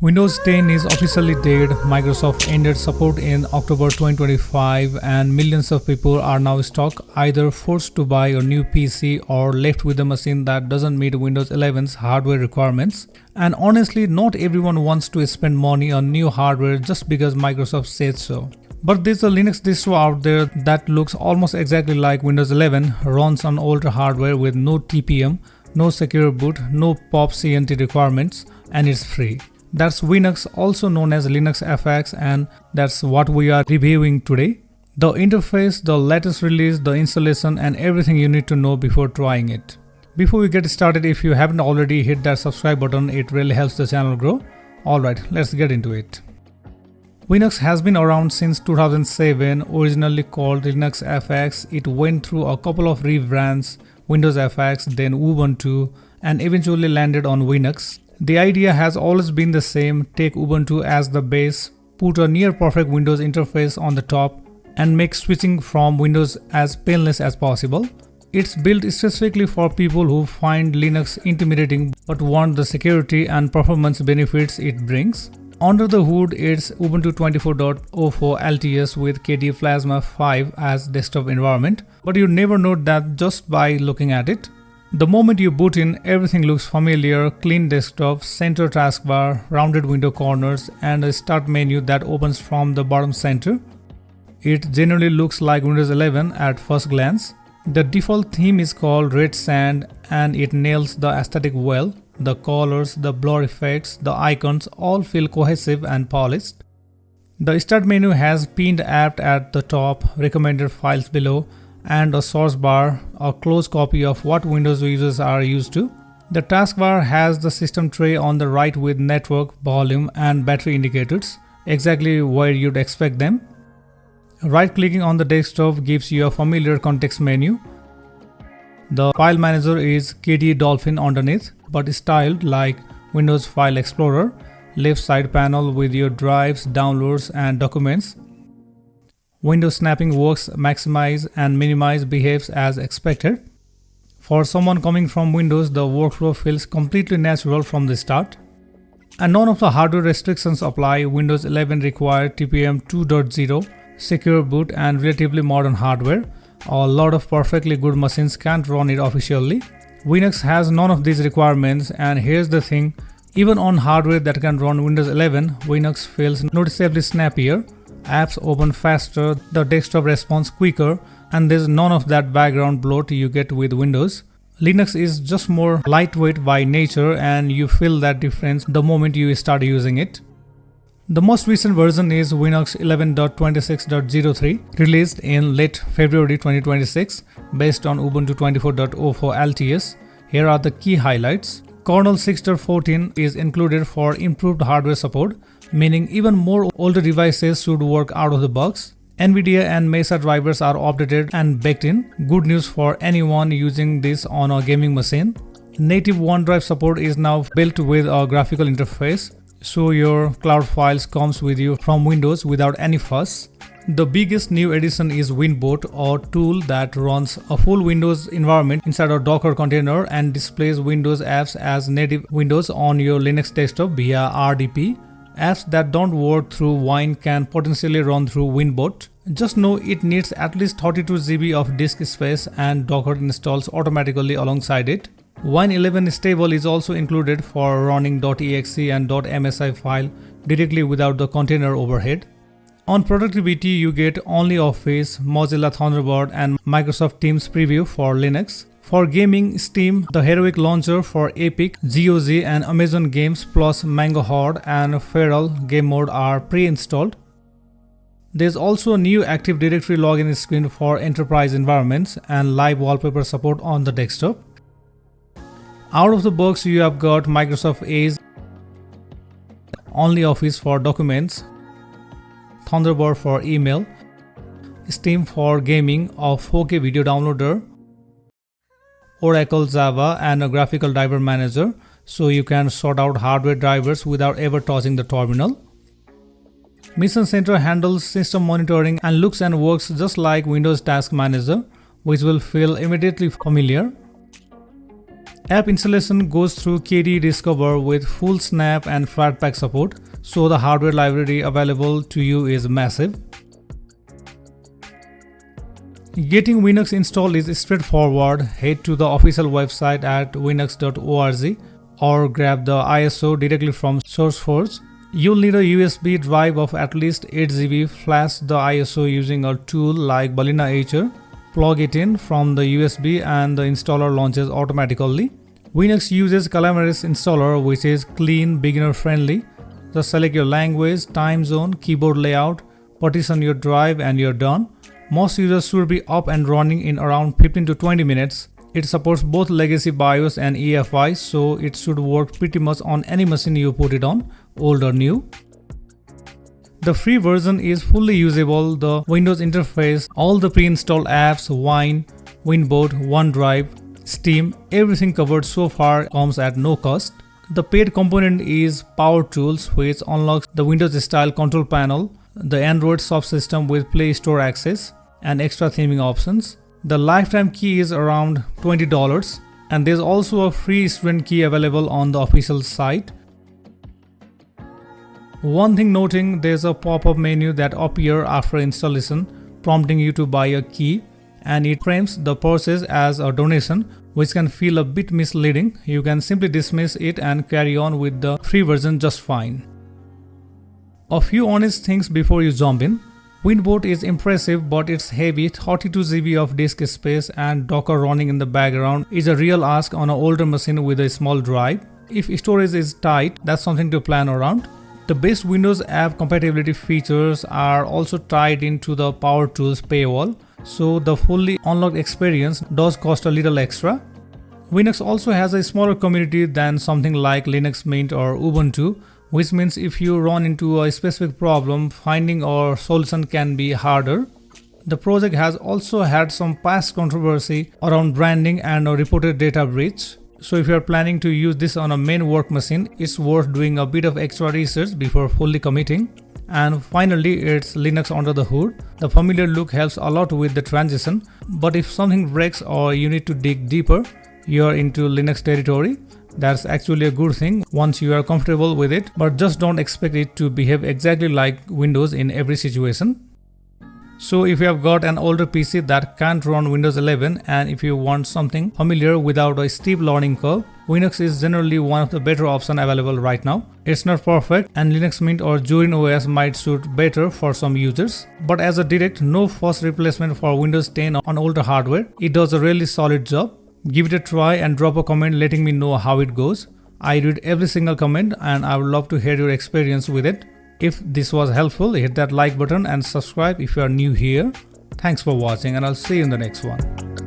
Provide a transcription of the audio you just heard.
Windows 10 is officially dead. Microsoft ended support in October 2025 and millions of people are now stuck, either forced to buy a new PC or left with a machine that doesn't meet Windows 11's hardware requirements. And honestly, not everyone wants to spend money on new hardware just because Microsoft says so. But there's a Linux distro out there that looks almost exactly like Windows 11, runs on older hardware with no TPM, no secure boot, no POP CNT requirements, and it's free. That's Winux, also known as Linuxfx, and that's what we are reviewing today. The interface, the latest release, the installation, and everything you need to know before trying it. Before we get started, if you haven't already, hit that subscribe button, it really helps the channel grow. Alright, let's get into it. Winux has been around since 2007, originally called Linuxfx. It went through a couple of rebrands, Windows FX, then Ubuntu, and eventually landed on Winux. The idea has always been the same: take Ubuntu as the base, put a near perfect Windows interface on the top, and make switching from Windows as painless as possible. It's built specifically for people who find Linux intimidating but want the security and performance benefits it brings. Under the hood, it's Ubuntu 24.04 LTS with KDE Plasma 5 as desktop environment, but you never know that just by looking at it. The moment you boot in, everything looks familiar: clean desktop, center taskbar, rounded window corners, and a start menu that opens from the bottom center. It generally looks like Windows 11 at first glance. The default theme is called Red Sand and it nails the aesthetic well. The colors, the blur effects, the icons all feel cohesive and polished. The start menu has pinned apt at the top, recommended files below, and a source bar, a close copy of what Windows users are used to. The taskbar has the system tray on the right with network, volume, and battery indicators, exactly where you'd expect them. Right-clicking on the desktop gives you a familiar context menu. The file manager is KDE Dolphin underneath, but styled like Windows File Explorer. Left side panel with your drives, downloads, and documents. Window snapping works, maximize and minimize behaves as expected. For someone coming from Windows, the workflow feels completely natural from the start. And none of the hardware restrictions apply. Windows 11 required TPM 2.0, secure boot, and relatively modern hardware. A lot of perfectly good machines can't run it officially. Winux has none of these requirements, and here's the thing: even on hardware that can run Windows 11, Winux feels noticeably snappier. Apps open faster, the desktop responds quicker, and there's none of that background bloat you get with Windows. Linux is just more lightweight by nature, and you feel that difference the moment you start using it. The most recent version is Winux 11.26.03, released in late February 2026, based on Ubuntu 24.04 LTS. Here are the key highlights. Kernel 6.14 is included for improved hardware support, meaning even more older devices should work out of the box. NVIDIA and Mesa drivers are updated and baked in. Good news for anyone using this on a gaming machine. Native OneDrive support is now built with a graphical interface, so your cloud files comes with you from Windows without any fuss. The biggest new addition is WinBoat, a tool that runs a full Windows environment inside a Docker container and displays Windows apps as native windows on your Linux desktop via RDP. Apps that don't work through Wine can potentially run through WinBoat. Just know it needs at least 32 GB of disk space, and Docker installs automatically alongside it. Wine 11 stable is also included for running .exe and .msi file directly without the container overhead. On productivity, you get OnlyOffice, Mozilla Thunderbird, and Microsoft Teams Preview for Linux. For gaming, Steam, the Heroic Launcher for Epic, GOG, and Amazon Games, plus Mango Horde and Feral Game Mode are pre-installed. There's also a new Active Directory login screen for enterprise environments and live wallpaper support on the desktop. Out of the box, you have got Microsoft Edge, OnlyOffice for documents, Thunderbird for email, Steam for gaming, a 4K video downloader, Oracle Java, and a graphical driver manager, so you can sort out hardware drivers without ever touching the terminal. Mission Center handles system monitoring and looks and works just like Windows Task Manager, which will feel immediately familiar. App installation goes through KDE Discover with full snap and Flatpak support, so the hardware library available to you is massive. Getting Winux installed is straightforward. Head to the official website at winux.org or grab the ISO directly from SourceForge. You'll need a USB drive of at least 8 GB. Flash the ISO using a tool like Balena Etcher. Plug it in from the USB and the installer launches automatically. Winux uses Calamares installer, which is clean, beginner friendly. Just select your language, time zone, keyboard layout, partition your drive and you're done. Most users should be up and running in around 15 to 20 minutes. It supports both legacy BIOS and EFI, so it should work pretty much on any machine you put it on, old or new. The free version is fully usable. The Windows interface, all the pre-installed apps, Wine, WinBoat, OneDrive, Steam, everything covered so far comes at no cost. The paid component is Power Tools, which unlocks the Windows-style control panel, the Android subsystem with Play Store access, and extra theming options. The lifetime key is around $20, and there's also a free student key available on the official site. One thing noting, there's a pop-up menu that appears after installation prompting you to buy a key, and it frames the purchase as a donation, which can feel a bit misleading. You can simply dismiss it and carry on with the free version just fine. A few honest things before you jump in. WinBoat is impressive, but it's heavy. 32 GB of disk space and Docker running in the background is a real ask on an older machine with a small drive. If storage is tight, that's something to plan around. The best Windows app compatibility features are also tied into the Power Tools paywall, so the fully unlocked experience does cost a little extra. Winux also has a smaller community than something like Linux Mint or Ubuntu, which means if you run into a specific problem, finding a solution can be harder. The project has also had some past controversy around branding and a reported data breach. So if you are planning to use this on a main work machine, it's worth doing a bit of extra research before fully committing. And finally, it's Linux under the hood. The familiar look helps a lot with the transition, but if something breaks or you need to dig deeper, you're into Linux territory. That's actually a good thing once you are comfortable with it, but just don't expect it to behave exactly like Windows in every situation. So if you have got an older PC that can't run Windows 11 and if you want something familiar without a steep learning curve, Winux is generally one of the better options available right now. It's not perfect and Linux Mint or Zorin OS might suit better for some users, but as a direct no fuss replacement for Windows 10 on older hardware, it does a really solid job. Give it a try and drop a comment letting me know how it goes. I read every single comment and I would love to hear your experience with it. If this was helpful, hit that like button and subscribe if you are new here. Thanks for watching and I'll see you in the next one.